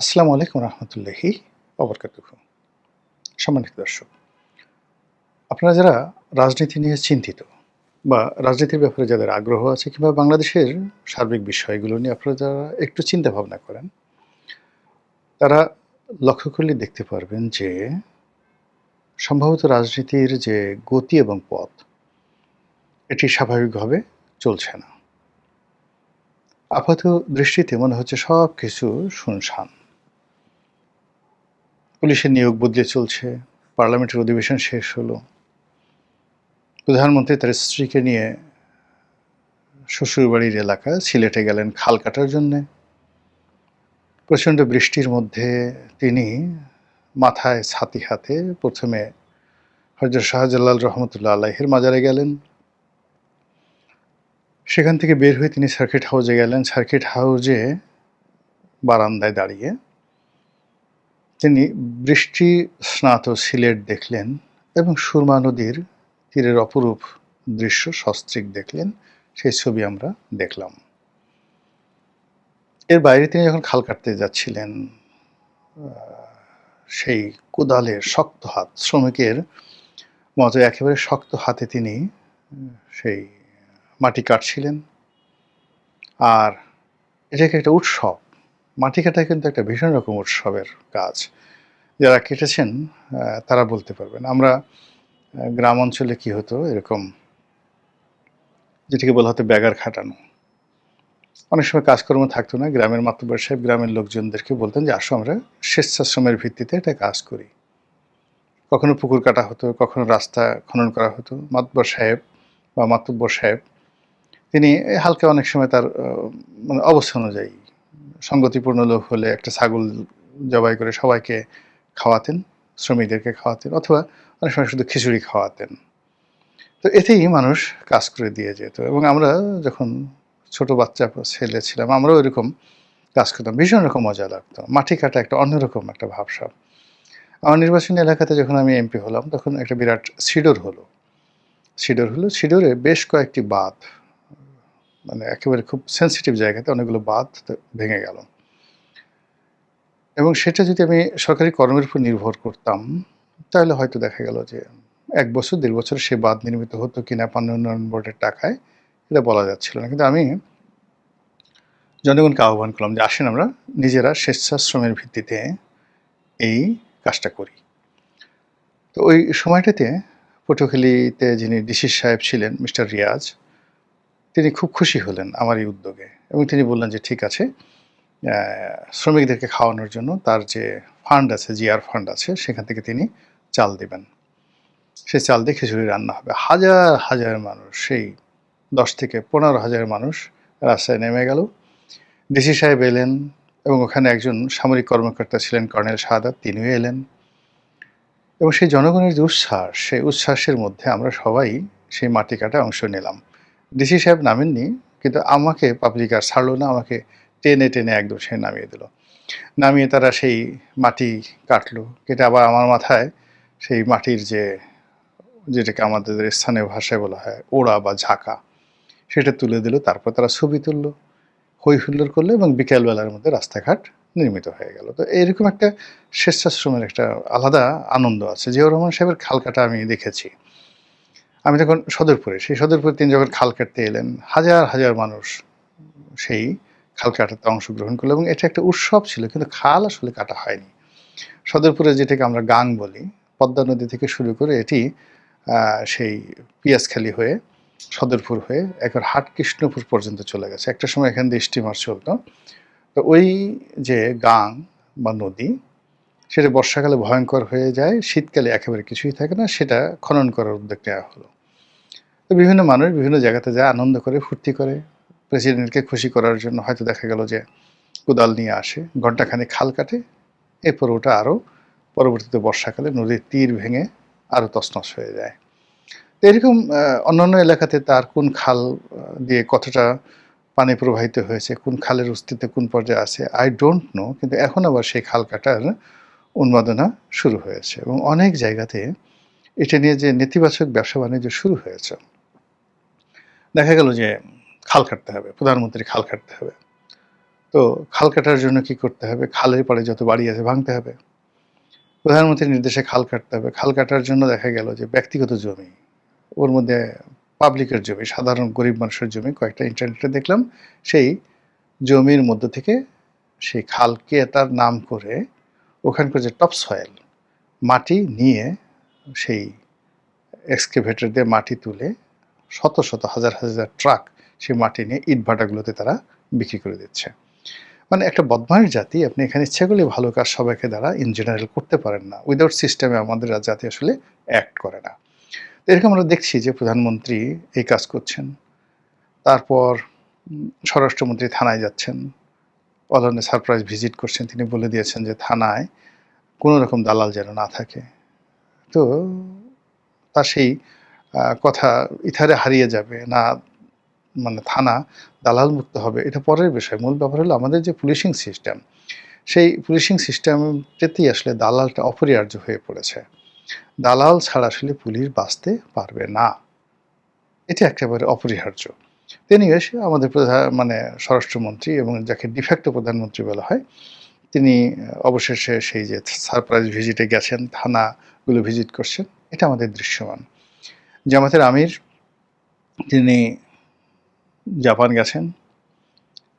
আসসালামু আলাইকুম রহমতুল্লাহি ওবরকাতুহু। সম্মানিত দর্শক, আপনারা যারা রাজনীতি নিয়ে চিন্তিত বা রাজনীতির ব্যাপারে যাদের আগ্রহ আছে কিংবা বাংলাদেশের সার্বিক বিষয়গুলো নিয়ে আপনারা যারা একটু চিন্তা ভাবনা করেন, তারা লক্ষ্য করলে দেখতে পারবেন যে সম্ভবত রাজনীতির যে গতি এবং পথ এটি স্বাভাবিকভাবে চলছে না। আপাত দৃষ্টিতে মনে হচ্ছে সবকিছু শুনশান। পুলিশের নিয়োগ বদলে চলছে, পার্লামেন্টের অধিবেশন শেষ হলো, প্রধানমন্ত্রী তার স্ত্রীকে নিয়ে শ্বশুরবাড়ির এলাকা সিলেটে গেলেন খাল কাটার জন্যে। প্রচণ্ড বৃষ্টির মধ্যে তিনি মাথায় ছাতি হাতে প্রথমে হযরত শাহজালাল রহমতুল্লাহ আলাইহির মাজারে গেলেন। সেখান থেকে বের হয়ে তিনি সার্কিট হাউসে গেলেন। সার্কিট হাউসে বারান্দায় দাঁড়িয়ে তিনি বৃষ্টি স্নাত সিলেট দেখলেন এবং সুরমা নদীর তীরের অপরূপ দৃশ্য সস্ত্রীক দেখলেন। সেই ছবি আমরা দেখলাম। এর বাইরে তিনি যখন খাল কাটতে যাচ্ছিলেন, সেই কোদালের শক্ত হাত, শ্রমিকের মতো একেবারে শক্ত হাতে তিনি সেই মাটি কাটছিলেন। আর এটাকে একটা উৎসব। মাটি কাটা কিন্তু একটা ভীষণ রকম উৎসবের কাজ। যারা কেটেছেন তারা বলতে পারবেন। আমরা গ্রাম অঞ্চলে কি হতো, এরকম যেটাকে বলা হতো ব্যাগার খাটানো। অনেক সময় কাজকর্ম থাকতো না, গ্রামের মাতব্বর সাহেব গ্রামের লোকজনদেরকে বলতেন যে আসো আমরা স্বেচ্ছাশ্রমের ভিত্তিতে এটা কাজ করি। কখনো পুকুর কাটা হতো, কখনো রাস্তা খনন করা হতো। মাতব্বর সাহেব বা মাতুব্বর সাহেব তিনি হালকা অনেক সময় তার মানে অবস্থা অনুযায়ী সঙ্গতিপূর্ণ লোক হলে একটা ছাগল জবাই করে সবাইকে খাওয়াতেন, শ্রমিকদেরকে খাওয়াতেন, অথবা অনেক সময় শুধু খিচুড়ি খাওয়াতেন। তো এতেই মানুষ কাজ করে দিয়ে যেত। এবং আমরা যখন ছোট বাচ্চা ছেলে ছিলাম, আমরাও এরকম কাজ করতাম। ভীষণ রকম মজা লাগতো। মাটি কাটা একটা অন্যরকম একটা ভাবসাব। আমার নির্বাচনী এলাকাতে যখন আমি এমপি হলাম, তখন একটা বিরাট সিডর হলো। সিডরে বেশ কয়েকটি বাঁধ, মানে একেবারে খুব সেনসিটিভ জায়গাতে অনেকগুলো বাঁধ ভেঙে গেল। এবং সেটা যদি আমি সরকারি কর্মের উপর নির্ভর করতাম, তাহলে হয়তো দেখা গেল যে ১ বছর ১.৫ বছরে সে বাঁধ নির্মিত হতো কিনা পানি উন্নয়ন বোর্ডের টাকায়, এটা বলা যাচ্ছিল না। কিন্তু আমি জনগণকে আহ্বান করলাম যে আসেন আমরা নিজেরা স্বেচ্ছাশ্রমের ভিত্তিতে এই কাজটা করি। তো ওই সময়টাতে পটুয়াখালীতে যিনি ডিসি সাহেব ছিলেন মিস্টার রিয়াজ, তিনি খুব খুশি হলেন আমার এই উদ্যোগে এবং তিনি বললেন যে ঠিক আছে, শ্রমিকদেরকে খাওয়ানোর জন্য তার যে ফান্ড আছে, জিআর ফান্ড আছে, সেখান থেকে তিনি চাল দিবেন। সেই চাল দিয়ে খিচুড়ি রান্না হবে। হাজার হাজার মানুষ, সেই ১০ থেকে ১৫,০০০ মানুষ রাস্তায় নেমে গেল। ডিসি সাহেব এলেন এবং ওখানে একজন সামরিক কর্মকর্তা ছিলেন কর্নেল শাহাদাত, তিনিও এলেন। এবং সেই জনগণের যে উচ্ছ্বাস, সেই উচ্ছ্বাসের মধ্যে আমরা সবাই সেই মাটি কাটায় অংশ নিলাম। ডিসি সাহেব নামেননি, কিন্তু আমাকে পাবলিক আর ছাড়লো না, আমাকে টেনে টেনে একদম সে নামিয়ে দিল। নামিয়ে তারা সেই মাটি কাটলো, কেটে আবার আমার মাথায় সেই মাটির যেটাকে আমাদের স্থানীয় ভাষায় বলা হয় ওড়া বা ঝাঁকা, সেটা তুলে দিল। তারপর তারা ছবি তুললো, হই হুল্লোড় করলো এবং বিকেলবেলার মধ্যে রাস্তাঘাট নির্মিত হয়ে গেল। তো এরকম একটা স্বেচ্ছাশ্রমের একটা আলাদা আনন্দ আছে। জিয়াউর রহমান সাহেবের খাল কাটা আমি দেখেছি। আমি যখন সদরপুরে, সেই সদরপুরে তিনি যখন খাল কাটতে এলেন, হাজার হাজার মানুষ সেই খাল কাটাতে অংশগ্রহণ করলো এবং এটা একটা উৎসব ছিল, কিন্তু খাল আসলে কাটা হয়নি। সদরপুরে যেটাকে আমরা গাং বলি, পদ্মা নদী থেকে শুরু করে এটি সেই পিয়াজখালী হয়ে সদরপুর হয়ে একবার হাটকৃষ্ণপুর পর্যন্ত চলে গেছে। একটা সময় এখান দিয়ে স্টিমার চলতো। তো ওই যে গাং বা নদী, সেটা বর্ষাকালে ভয়ঙ্কর হয়ে যায়, শীতকালে একেবারে কিছুই থাকে না, সেটা খনন করার উদ্যোগ নেওয়া হলো। তো বিভিন্ন মানুষ বিভিন্ন জায়গাতে যায়, আনন্দ করে, ফুর্তি করে। প্রেসিডেন্টকে খুশি করার জন্য হয়তো দেখা গেল যে কোদাল নিয়ে আসে, ঘণ্টাখানেক খাল কাটে, এরপর ওটা আরও পরবর্তীতে বর্ষাকালে নদীর তীর ভেঙে আরও তছনছ হয়ে যায়। তো এরকম অন্যান্য এলাকাতে তার কোন খাল দিয়ে কতটা পানি প্রবাহিত হয়েছে, কোন খালের অস্তিত্ব কোন পর্যায়ে আছে, আই ডোন্ট নো। কিন্তু এখন আবার সেই খাল কাটার উন্মাদনা শুরু হয়েছে এবং অনেক জায়গাতে এটা নিয়ে যে নেতিবাচক ব্যবসা বাণিজ্য শুরু হয়েছে। দেখা গেল যে খাল কাটতে হবে, প্রধানমন্ত্রী খাল কাটতে হবে। তো খাল কাটার জন্য কি করতে হবে? খালের পাড়ে যত বাড়ি আছে ভাঙতে হবে। প্রধানমন্ত্রীর নির্দেশে খাল কাটতে হবে। খাল কাটার জন্য দেখা গেল যে ব্যক্তিগত জমি, ওর মধ্যে পাবলিকের জমি, সাধারণ গরিব মানুষের জমি কয়েকটা ইন্টারনেটে দেখলাম। সেই জমির মধ্য থেকে সেই খালকে তার নাম করে ওখানকার যে টপ সয়েল মাটি নিয়ে সেই এক্সকেভেটর দিয়ে মাটি তুলে শত শত হাজার হাজার ট্রাক সেই মাটি নিয়ে ইটভাটাগুলোতে তারা বিক্রি করে দিচ্ছে। মানে একটা বদমাইশ জাতি, আপনি এখানে ইচ্ছা করলে ভালো কাজ সবাইকে দ্বারা ইন জেনারেল করতে পারেন না। উইদাউট সিস্টেমে আমাদের জাতি আসলে অ্যাক্ট করে না। এরকম আমরা দেখছি যে প্রধানমন্ত্রী এই কাজ করছেন। তারপর স্বরাষ্ট্রমন্ত্রী থানায় যাচ্ছেন, অলনে সারপ্রাইজ ভিজিট করছেন। তিনি বলে দিয়েছেন যে থানায় কোনো রকম দালাল যেন না থাকে। তো তার সেই কথা ইথারে হারিয়ে যাবে না, মানে থানা দালাল মুক্ত হবে, এটা পরের বিষয়। মূল ব্যাপার হলো আমাদের যে পুলিশিং সিস্টেম, সেই পুলিশিং সিস্টেমটাতেই আসলে দালালটা অপরিহার্য হয়ে পড়েছে। দালাল ছাড়া আসলে পুলিশ বাঁচতে পারবে না, এটা একেবারে অপরিহার্য। তিনি এসে আমাদের মানে স্বরাষ্ট্রমন্ত্রী এবং যাকে ডিফ্যাক্টো প্রধানমন্ত্রী বলা হয়, তিনি অবশেষে সেই যে সারপ্রাইজ ভিজিটে গেছেন, থানাগুলো ভিজিট করছেন, এটা আমাদের দৃশ্যমান। জামাতের আমির তিনি জাপান গেছেন,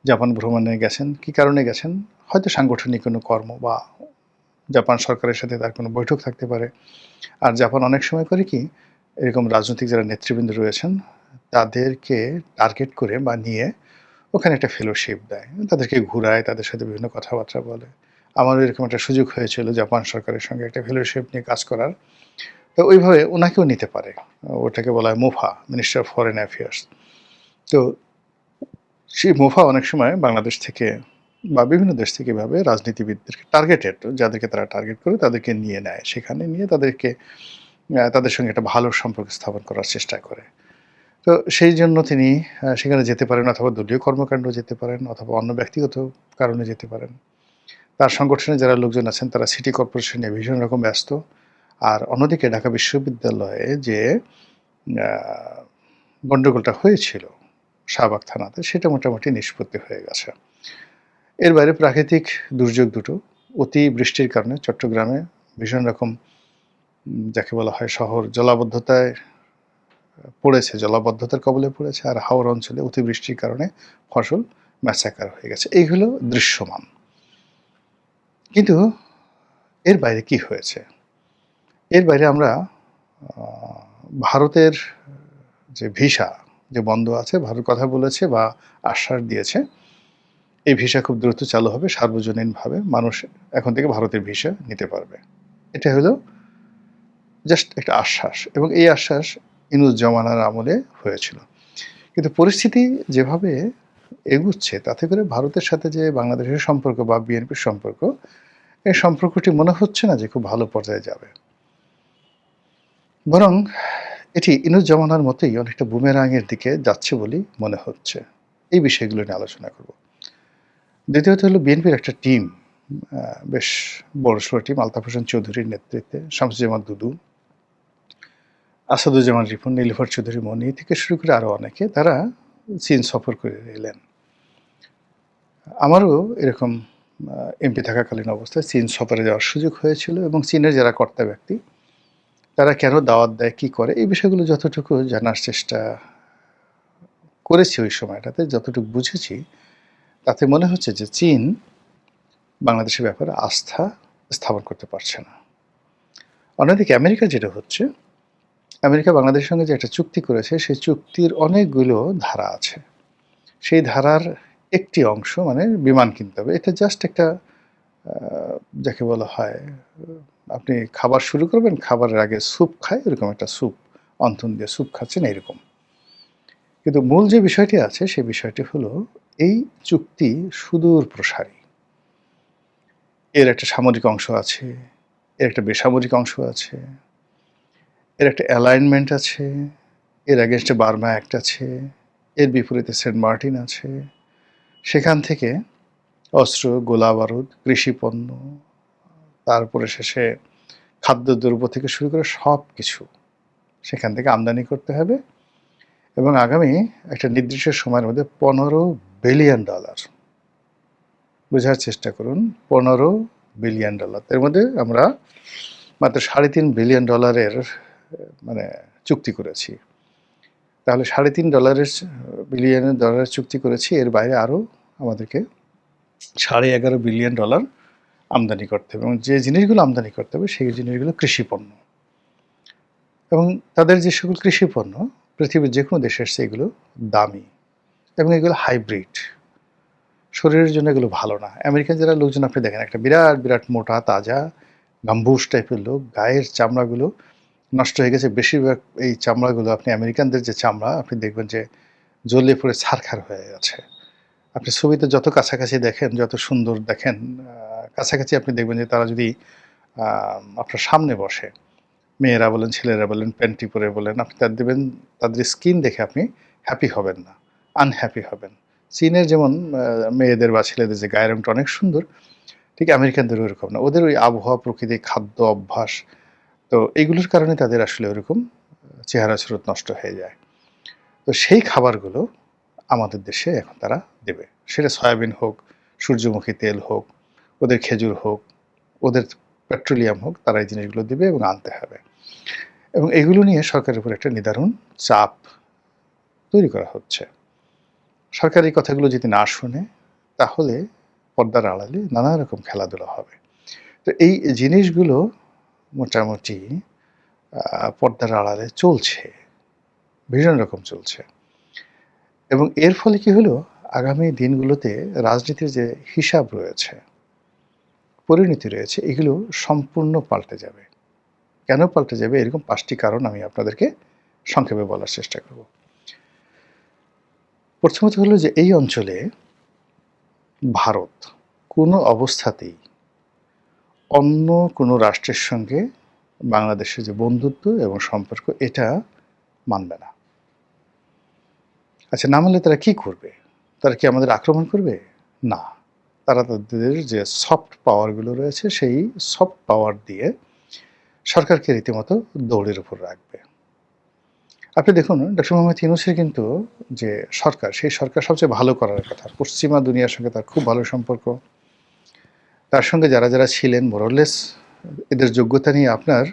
জাপান ভ্রমণে গেছেন। কী কারণে গেছেন? হয়তো সাংগঠনিক কোনো কর্ম বা জাপান সরকারের সাথে তার কোনো বৈঠক থাকতে পারে। আর জাপান অনেক সময় করে কি, এরকম রাজনৈতিক যারা নেতৃবৃন্দ রয়েছেন তাদেরকে টার্গেট করে বা নিয়ে ওখানে একটা ফেলোশিপ দেয়, তাদেরকে ঘুরায়, তাদের সাথে বিভিন্ন কথাবার্তা বলে। আমারও এরকম একটা সুযোগ হয়েছিল জাপান সরকারের সঙ্গে একটা ফেলোশিপ নিয়ে কাজ করার। তো ওইভাবে ওনাকেও নিতে পারে, ওটাকে বলা হয় MOFA, minister of foreign affairs. তো সেই মোফা অনেক সময় বাংলাদেশ থেকে বা বিভিন্ন দেশ থেকে এভাবে রাজনীতিবিদদেরকে টার্গেটেড, যাদেরকে তারা টার্গেট করে তাদেরকে নিয়ে নেয়, সেখানে নিয়ে তাদেরকে তাদের সঙ্গে একটা ভালো সম্পর্ক স্থাপন করার চেষ্টা করে। তো সেই জন্য তিনি সেখানে যেতে পারেন, অথবা দলীয় কর্মকাণ্ড যেতে পারেন, অথবা অন্য ব্যক্তিগত কারণে যেতে পারেন। তার সংগঠনে যারা লোকজন আছেন তারা সিটি কর্পোরেশন নিয়ে ভীষণ রকম ব্যস্ত। আর অন্যদিকে ঢাকা বিশ্ববিদ্যালয়ে যে গণ্ডগোলটা হয়েছিল শাহবাগ থানাতে, সেটা মোটামুটি নিষ্পত্তি হয়ে গেছে। এর বাইরে প্রাকৃতিক দুর্যোগ দুটো, অতি বৃষ্টির কারণে চট্টগ্রামে ভীষণ রকম যাকে বলা হয় শহর জলাবদ্ধতায় পড়েছে, জলাবদ্ধতার কবলে পড়েছে। আর হাওড় অঞ্চলে অতিবৃষ্টির কারণে ফসল ম্যাসাকার হয়ে গেছে। এই হলো দৃশ্যমান। কিন্তু এর বাইরে কি হয়েছে? এর বাইরে আমরা ভারতের যে ভিসা যে বন্ধ আছে, ভারত কথা বলেছে বা আশ্বাস দিয়েছে এই ভিসা খুব দ্রুত চালু হবে, সার্বজনীনভাবে মানুষ এখন থেকে ভারতের ভিসা নিতে পারবে। এটা হলো জাস্ট একটা আশ্বাস, এবং এই আশ্বাস ইনুস জমানার আমলে হয়েছিল। কিন্তু পরিস্থিতি যেভাবে এগুচ্ছে তাতে করে ভারতের সাথে যে বাংলাদেশের সম্পর্ক বা বিএনপির সম্পর্ক, এই সম্পর্কটি মনে হচ্ছে না যে খুব ভালো পর্যায়ে যাবে। বরং এটি ইনুস জমানার মতোই অনেকটা বুমেরাঙের দিকে যাচ্ছে বলেই মনে হচ্ছে। এই বিষয়গুলো নিয়ে আলোচনা করব। দ্বিতীয়ত হলো বিএনপির একটা টিম, বেশ বড়সড় টিম, আলতাফ হোসেন চৌধুরীর নেতৃত্বে, শামসুজ্জামান দুদু, আসাদুজ্জামান রিপন, নীলুফার চৌধুরী মনি থেকে শুরু করে আরও অনেকে, তারা চীন সফর করে এলেন। আমারও এরকম এমপি থাকাকালীন অবস্থায় চীন সফরে যাওয়ার সুযোগ হয়েছিল, এবং চীনের যারা কর্তা ব্যক্তি তারা কেন দাওয়াত দেয়, কী করে, এই বিষয়গুলো যতটুকু জানার চেষ্টা করেছি ওই সময়টাতে, যতটুকু বুঝেছি, তাতে মনে হচ্ছে যে চীন বাংলাদেশের ব্যাপারে আস্থা স্থাপন করতে পারছে না। অন্যদিকে আমেরিকা যেটা হচ্ছে, আমেরিকা বাংলাদেশের সঙ্গে যে একটা চুক্তি করেছে, সেই চুক্তির অনেকগুলো ধারা আছে। সেই ধারার একটি অংশ, মানে বিমান কিনতে হবে, এটা জাস্ট একটা যাকে বলা হয় আপনি খাবার শুরু করবেন, খাবারের আগে স্যুপ খায়, এরকম একটা স্যুপ, অন্থন দিয়ে স্যুপ খাচ্ছেন এরকম। কিন্তু মূল যে বিষয়টি আছে সেই বিষয়টি হলো এই চুক্তি সুদূর প্রসারী। এর একটা সামরিক অংশ আছে, এর একটা বেসামরিক অংশ আছে, এর একটা অ্যালাইনমেন্ট আছে, এর এগেনস্টে বার্মা অ্যাক্ট আছে, এর বিপরীতে সেন্ট মার্টিন আছে। সেখান থেকে অস্ত্র, গোলা বারুদ, কৃষিপণ্য, তারপরে শেষে খাদ্যদ্রব্য থেকে শুরু করে সব কিছু সেখান থেকে আমদানি করতে হবে, এবং আগামী একটা নির্দিষ্ট সময়ের মধ্যে $15 বিলিয়ন বোঝার চেষ্টা করুন। $15 বিলিয়ন। এর মধ্যে আমরা মাত্র $3.5 বিলিয়ন মানে চুক্তি করেছি। তাহলে $3.5 বিলিয়ন চুক্তি করেছি। এর বাইরে আরও আমাদেরকে $11.5 বিলিয়ন আমদানি করতে হবে, এবং যে জিনিসগুলো আমদানি করতে হবে সেই জিনিসগুলো কৃষিপণ্য, এবং তাদের যে সকল কৃষিপণ্য পৃথিবীর যে কোনো দেশে এসছে এগুলো দামি এবং এগুলো হাইব্রিড, শরীরের জন্য এগুলো ভালো না। আমেরিকান যারা লোকজন আপনি দেখেন, একটা বিরাট বিরাট মোটা তাজা গাম্বুস টাইপের লোক, গায়ের চামড়াগুলো নষ্ট হয়ে গেছে। বেশিরভাগ এই চামড়াগুলো আপনি আমেরিকানদের যে চামড়া আপনি দেখবেন যে জ্বলে পড়ে ছারখার হয়ে গেছে। আপনি ছবিতে যত কাছাকাছি দেখেন, যত সুন্দর দেখেন, কাছাকাছি আপনি দেখবেন যে তারা যদি আপনার সামনে বসে, মেয়েরা বলেন ছেলেরা বলেন প্যান্টি পরে বলেন, আপনি তার দেবেন, তাদের স্কিন দেখে আপনি হ্যাপি হবেন না, আনহ্যাপি হবেন। চীনের যেমন মেয়েদের বা ছেলেদের যে গায়ের রঙটা অনেক সুন্দর, ঠিক আমেরিকানদের ওইরকম না। ওদের ওই আবহাওয়া, প্রকৃতি, খাদ্য অভ্যাস, তো এইগুলোর কারণে তাদের আসলে ওইরকম চেহারা সুরত নষ্ট হয়ে যায়। তো সেই খাবারগুলো আমাদের দেশে এখন তারা দেবে, সেটা সয়াবিন হোক, সূর্যমুখী তেল হোক, ওদের খেজুর হোক, ওদের পেট্রোলিয়াম হোক, তারা এই জিনিসগুলো দেবে এবং আনতে হবে। এবং এগুলো নিয়ে সরকারের উপর একটা নিদারুণ চাপ তৈরি করা হচ্ছে। সরকার এই কথাগুলো যদি না শুনে, তাহলে পর্দার আড়ালে নানা রকম খেলাধুলা হবে। তো এই জিনিসগুলো মোটামুটি পর্দার আড়ালে চলছে, ভীষণ রকম চলছে। এবং এর ফলে কি হলো, আগামী দিনগুলোতে রাজনীতির যে হিসাব রয়েছে, পরিণতি রয়েছে, এগুলো সম্পূর্ণ পাল্টে যাবে। কেন পাল্টে যাবে? এরকম 5টি কারণ আমি আপনাদেরকে সংক্ষেপে বলার চেষ্টা করব। প্রথমত হলো যে এই অঞ্চলে ভারত কোনো অবস্থাতেই অন্য কোনো রাষ্ট্রের সঙ্গে বাংলাদেশের যে বন্ধুত্ব এবং সম্পর্ক, এটা মানবে না। আচ্ছা, না মানলে তারা কি করবে? তারা কি আমাদের আক্রমণ করবে? না, তারা তাদের যে সফট পাওয়ারগুলো রয়েছে সেই সফট পাওয়ার দিয়ে সরকারকে রীতিমতো দৌড়ের উপর রাখবে। আপনি দেখুন, ডক্টর মোহাম্মদ ইউনূসের কিন্তু যে সরকার, সেই সরকার সবচেয়ে ভালো করার কথা। পশ্চিমা দুনিয়ার সঙ্গে তার খুব ভালো সম্পর্ক। তার সঙ্গে যারা যারা ছিলেন মোরলেস, এদের যোগ্যতা নিয়ে আপনার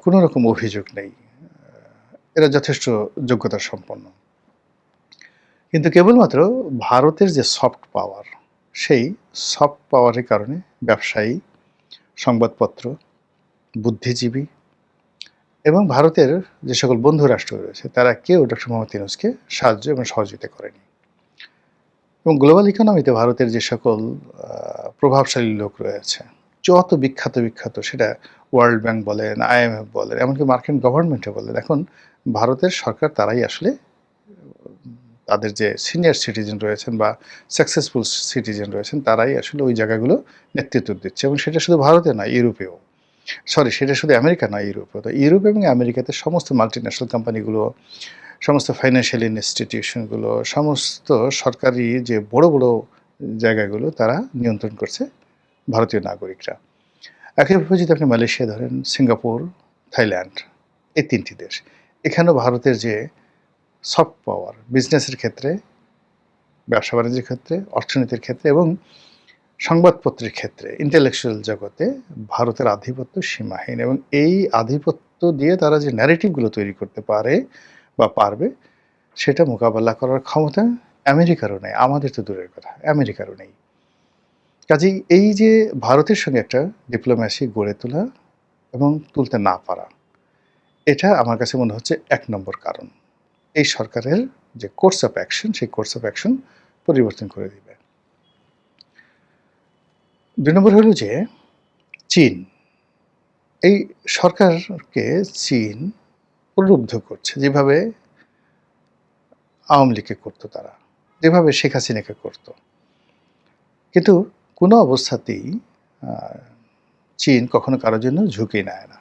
কোনো রকম অভিযোগ নেই। এরা যথেষ্ট যোগ্যতা সম্পন্ন। কিন্তু কেবলমাত্র ভারতের যে সফট পাওয়ার, সেই সফট পাওয়ারের কারণে ব্যবসায়ী, সংবাদপত্র, বুদ্ধিজীবী এবং ভারতের যে সকল বন্ধু রাষ্ট্র রয়েছে, তারা কেউ ডক্টর মোহাম্মদ ইউনূসকে সাহায্য এবং সহযোগিতা করেনি। এবং গ্লোবাল ইকোনমিতে ভারতের যে সকল প্রভাবশালী লোক রয়েছে, যত বিখ্যাত বিখ্যাত, সেটা ওয়ার্ল্ড ব্যাংক বলেন, IMF বলেন, এমনকি মার্কিন গভর্নমেন্টে বলেন, এখন ভারতের সরকার তারাই আসলে তাদের যে সিনিয়র সিটিজেন রয়েছেন বা সাকসেসফুল সিটিজেন রয়েছেন, তারাই আসলে ওই জায়গাগুলো নেতৃত্ব দিচ্ছে। এবং সেটা শুধু ভারতে নয়, ইউরোপেও, সেটা শুধু আমেরিকা নয়, ইউরোপেও। তো ইউরোপ এবং আমেরিকাতে সমস্ত মাল্টিন্যাশনাল কোম্পানিগুলো, সমস্ত ফাইন্যান্সিয়াল ইনস্টিটিউশনগুলো, সমস্ত সরকারি যে বড় বড় জায়গাগুলো তারা নিয়ন্ত্রণ করছে ভারতীয় নাগরিকরা। একইভাবে যদি আপনি মালয়েশিয়া ধরেন, সিঙ্গাপুর, থাইল্যান্ড, এই 3টি দেশ, এখানেও ভারতের যে সফট পাওয়ার বিজনেসের ক্ষেত্রে, ব্যবসা বাণিজ্যের ক্ষেত্রে, অর্থনীতির ক্ষেত্রে এবং সংবাদপত্রের ক্ষেত্রে, ইন্টেলেকচুয়াল জগতে ভারতের আধিপত্য সীমাহীন। এবং এই আধিপত্য দিয়ে তারা যে ন্যারেটিভগুলো তৈরি করতে পারে বা পারবে, সেটা মোকাবেলা করার ক্ষমতা আমেরিকারও নেই। আমাদের তো দূরের কথা, আমেরিকারও নেই। কাজেই এই যে ভারতের সঙ্গে একটা ডিপ্লোম্যাসি গড়ে তোলা এবং তুলতে না পারা, এটা আমার কাছে মনে হচ্ছে 1 নম্বর কারণ। এই সরকারের যে কোর্স অফ অ্যাকশন, সেই কোর্স অফ অ্যাকশন পরিবর্তন করে দিবে। 2 নম্বর হলো যে চীন। এই সরকারকে চীন প্রলুব্ধ করছে, যেভাবে আওয়ামী লীগকে করতো তারা, যেভাবে শেখ হাসিনাকে করতো। কিন্তু কোনো অবস্থাতেই চীন কখনো কারোর জন্য ঝুঁকি নেয় না।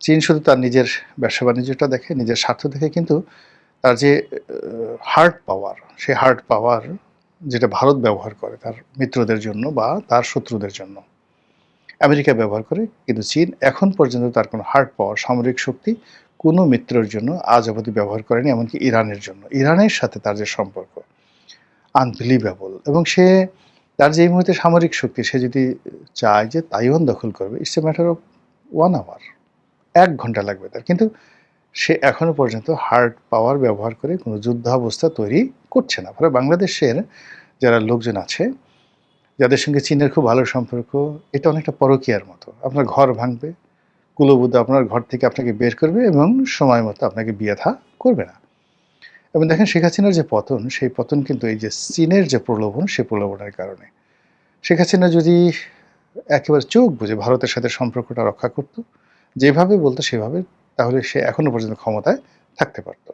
চীন শুধু তার নিজের ব্যবসা বাণিজ্যটা দেখে, নিজের স্বার্থ দেখে, কিন্তু তার যে হার্ড পাওয়ার, সেই হার্ড পাওয়ার যেটা ভারত ব্যবহার করে তার মিত্রদের জন্য বা তার শত্রুদের জন্য, আমেরিকা ব্যবহার করে, কিন্তু চীন এখন পর্যন্ত তার কোনো হার্ড পাওয়ার, সামরিক শক্তি কোনো মিত্রের জন্য আজ অবধি ব্যবহার করেনি, এমনকি ইরানের জন্য। ইরানের সাথে তার যে সম্পর্ক আনবিলিভেবল। এবং সে তার যে এই মুহূর্তে সামরিক শক্তি সে যদি চায় যে তাইওয়ান দখল করবে, it's a matter of 1 hour, ১ ঘন্টা লাগবে তার। কিন্তু সে এখনো পর্যন্ত হার্ড পাওয়ার ব্যবহার করে কোনো যুদ্ধাবস্থা তৈরি করছে না। ফলে বাংলাদেশের যারা লোকজন আছে, যাদের সঙ্গে চীনের খুব ভালো সম্পর্ক, এটা অনেকটা পরকীয়ার মতো। আপনার ঘর ভাঙবে, কুলবুদ্ধ আপনার ঘর থেকে আপনাকে বের করবে এবং সময় মতো আপনাকে বিয়ে-থা করবে না। এবং দেখেন শেখ হাসিনার যে পতন, সেই পতন কিন্তু এই যে চীনের যে প্রলোভন, সেই প্রলোভনের কারণে। শেখ হাসিনা যদি একেবারে চোখ বুজে ভারতের সাথে সম্পর্কটা রক্ষা করত, যেভাবে বলতো সেভাবে, তাহলে সে এখনো পর্যন্ত ক্ষমতায় থাকতে পারত।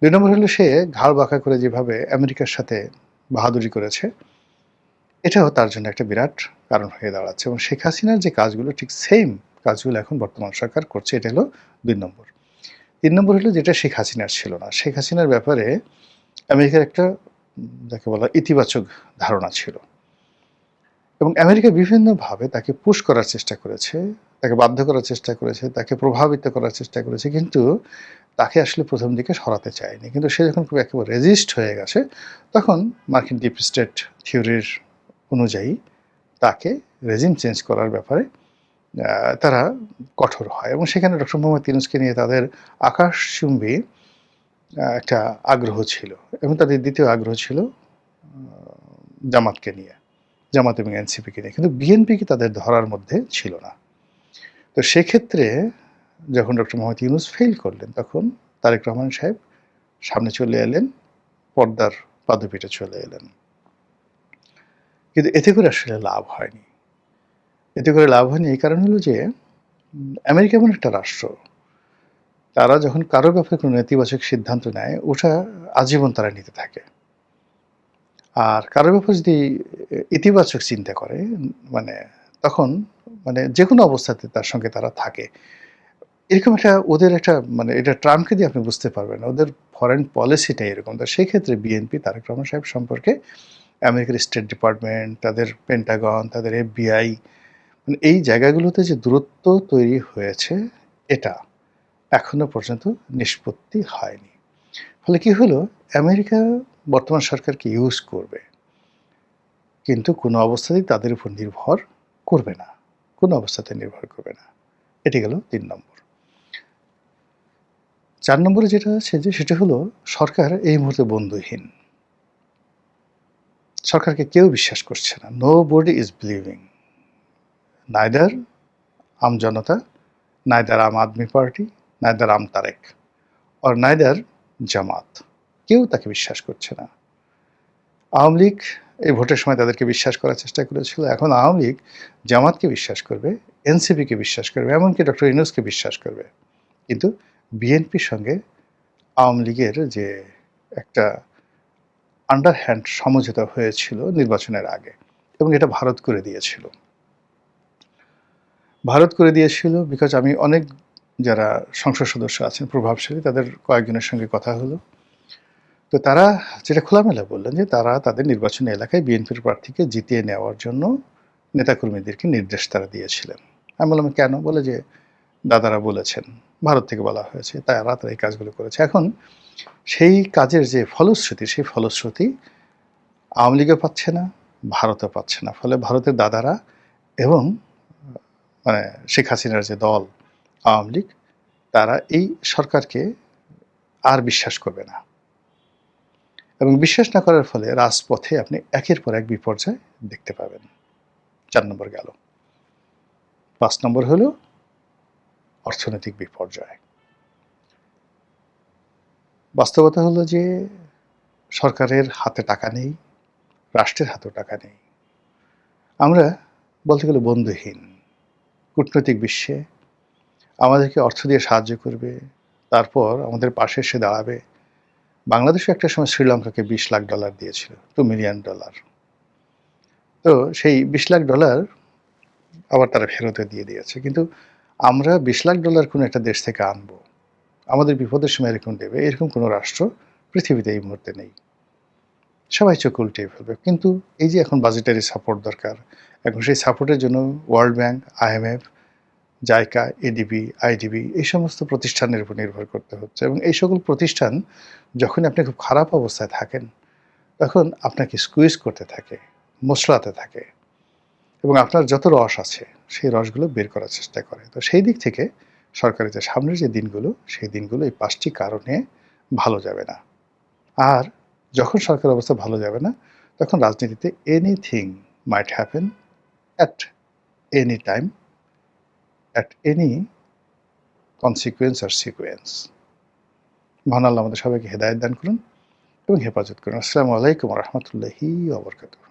২ নম্বর হলো সে ঘাড় বাঁকা করে যেভাবে আমেরিকার সাথে বাহাদুরি করেছে, এটাও তার জন্য একটা বিরাট কারণ হয়ে দাঁড়াচ্ছে। এবং শেখ হাসিনার যে কাজগুলো ঠিক সেম কাজগুলো এখন বর্তমান সরকার করছে, এটা হলো ২ নম্বর। ৩ নম্বর হলো যেটা শেখ হাসিনার ছিল না। শেখ হাসিনার ব্যাপারে আমেরিকার একটা যাকে বলা ইতিবাচক ধারণা ছিল। এবং আমেরিকা বিভিন্নভাবে তাকে পুশ করার চেষ্টা করেছে, তাকে বাধ্য করার চেষ্টা করেছে, তাকে প্রভাবিত করার চেষ্টা করেছে, কিন্তু তাকে আসলে প্রথম দিকে সরাতে চায়নি। কিন্তু সে যখন খুব একেবারে রেজিস্ট হয়ে গেছে, তখন মার্কিন ডিপ স্টেট থিওরির অনুযায়ী তাকে রেজিম চেঞ্জ করার ব্যাপারে তারা কঠোর হয়। এবং সেখানে ডক্টর মোহাম্মদ ইউনূসকে নিয়ে তাদের আকাশচুম্বী একটা আগ্রহ ছিল। এবং তাদের দ্বিতীয় আগ্রহ ছিল জামাতকে নিয়ে, জামাত এবং এনসিপিকে নিয়ে। কিন্তু বিএনপিকে তাদের ধরার মধ্যে ছিল না। তো সেক্ষেত্রে যখন ডক্টর মোহাম্মদ ইউনূস ফেল করলেন, তখন তারেক রহমান সাহেব সামনে চলে এলেন, পর্দার পাদপীঠে চলে এলেন। কিন্তু এতে করে আসলে লাভ হয়নি। এতে করে লাভ হয়নি এই কারণ হলো যে আমেরিকা এমন একটা রাষ্ট্র, তারা যখন কারো ব্যাপারে কোনো নেতিবাচক সিদ্ধান্ত নেয়, ওটা আজীবন তারা নিতে থাকে। আর কারো ব্যাপারে যদি ইতিবাচক চিন্তা করে, মানে তখন মানে যেকোনো অবস্থাতে তার সঙ্গে তারা থাকে। এরকম একটা ওদের একটা মানে এটা ট্রাম্পকে দিয়ে আপনি বুঝতে পারবেন না। ওদের ফরেন পলিসিটা এরকম। তো সেক্ষেত্রে বিএনপি তারেক রহমান সাহেব সম্পর্কে আমেরিকার স্টেট ডিপার্টমেন্ট, তাদের পেন্টাগন, তাদের এফবিআই, মানে এই জায়গাগুলোতে যে দূরত্ব তৈরি হয়েছে, এটা এখনো পর্যন্ত নিষ্পত্তি হয়নি। ফলে কি হলো, আমেরিকা বর্তমান সরকারকে ইউজ করবে, কিন্তু কোনো অবস্থাতেই তাদের উপর নির্ভর করবে না, কোনো অবস্থাতে নির্ভর করবে না। এটি গেল ৩ নম্বর। ৪ নম্বরে যেটা আছে যে সেটা হলো সরকার এই মুহূর্তে বন্ধুহীন। সরকারকে কেউ বিশ্বাস করছে না। নোবডি ইজ বিলিভিং, নাইদার আম জনতা, neither Aam Aadmi party, neither আম তারেক, অর নাইদার জামাত। কেউ তাকে বিশ্বাস করছে না। আওয়ামী লীগ এই ভোটের সময় তাদেরকে বিশ্বাস করার চেষ্টা করেছিল। এখন আওয়ামী লীগ জামাতকে বিশ্বাস করবে, এনসিপিকে বিশ্বাস করবে, এমনকি ডক্টর ইউনূসকে বিশ্বাস করবে। কিন্তু বিএনপির সঙ্গে আওয়ামী লীগের যে একটা আন্ডারহ্যান্ড সমঝোতা হয়েছিল নির্বাচনের আগে, এবং এটা ভারত করে দিয়েছিল। ভারত করে দিয়েছিল বিকজ আমি অনেক যারা সংসদ সদস্য আছেন প্রভাবশালী, তাদের কয়েকজনের সঙ্গে কথা হলো। তো তারা যেটা খোলামেলা বললেন যে তারা তাদের নির্বাচনী এলাকায় বিএনপির প্রার্থীকে জিতিয়ে নেওয়ার জন্য নেতাকর্মীদেরকে নির্দেশ তারা দিয়েছিলেন। আমি বললাম কেন? বলে যে দাদারা বলেছেন, ভারত থেকে বলা হয়েছে, তারা এই কাজগুলো করেছে। এখন সেই কাজের যে ফলশ্রুতি, সেই ফলশ্রুতি আওয়ামী লীগও পাচ্ছে না, ভারতও পাচ্ছে না। ফলে ভারতের দাদারা এবং মানে শেখ হাসিনার যে দল আওয়ামী লীগ, তারা এই সরকারকে আর বিশ্বাস করবে না। এবং বিশ্বাস না করার ফলে রাজপথে আপনি একের পর এক বিপর্যয় দেখতে পাবেন। ৪ নম্বর গেল। ৫ নম্বর হলো অর্থনৈতিক বিপর্যয়। বাস্তবতা হলো যে সরকারের হাতে টাকা নেই, রাষ্ট্রের হাতেও টাকা নেই। আমরা বলতে গেলে বন্ধুহীন। কূটনৈতিক বিশ্বে আমাদেরকে অর্থ দিয়ে সাহায্য করবে, তারপর আমাদের পাশে এসে দাঁড়াবে। বাংলাদেশও একটা সময় শ্রীলঙ্কাকে $20 লাখ দিয়েছিল, $2 মিলিয়ন। তো সেই $20 লাখ আবার তারা ফেরতও দিয়ে দিয়েছে। কিন্তু আমরা $20 লাখ কোনো একটা দেশ থেকে আনবো, আমাদের বিপদের সময় এরকম দেবে, এরকম কোনো রাষ্ট্র পৃথিবীতে এই মুহূর্তে নেই। সবাই চোখ উল্টিয়ে ফেলবে। কিন্তু এই যে এখন বাজেটারি সাপোর্ট দরকার, এখন সেই সাপোর্টের জন্য world bank, IMF, JICA, ADB, IDB এই সমস্ত প্রতিষ্ঠানের উপর নির্ভর করতে হচ্ছে। এবং এই সকল প্রতিষ্ঠান যখন আপনি খুব খারাপ অবস্থায় থাকেন, তখন আপনাকে স্কুইজ করতে থাকে, মসলাতে থাকে এবং আপনার যত রস আছে সেই রসগুলো বের করার চেষ্টা করে। তো সেই দিক থেকে সরকারের যে সামনের যে দিনগুলো, সেই দিনগুলো এই ৫টি কারণে ভালো যাবে না। আর যখন সরকারের অবস্থা ভালো যাবে না, তখন রাজনীতিতে anything might happen at any time, at any consequence or sequence. মহান আল্লাহ আমাদের সবাইকে হেদায়েত দান করুন এবং হেফাজত করুন। আসসালামু আলাইকুম ওয়া রাহমাতুল্লাহি ওয়া বারাকাতুহু।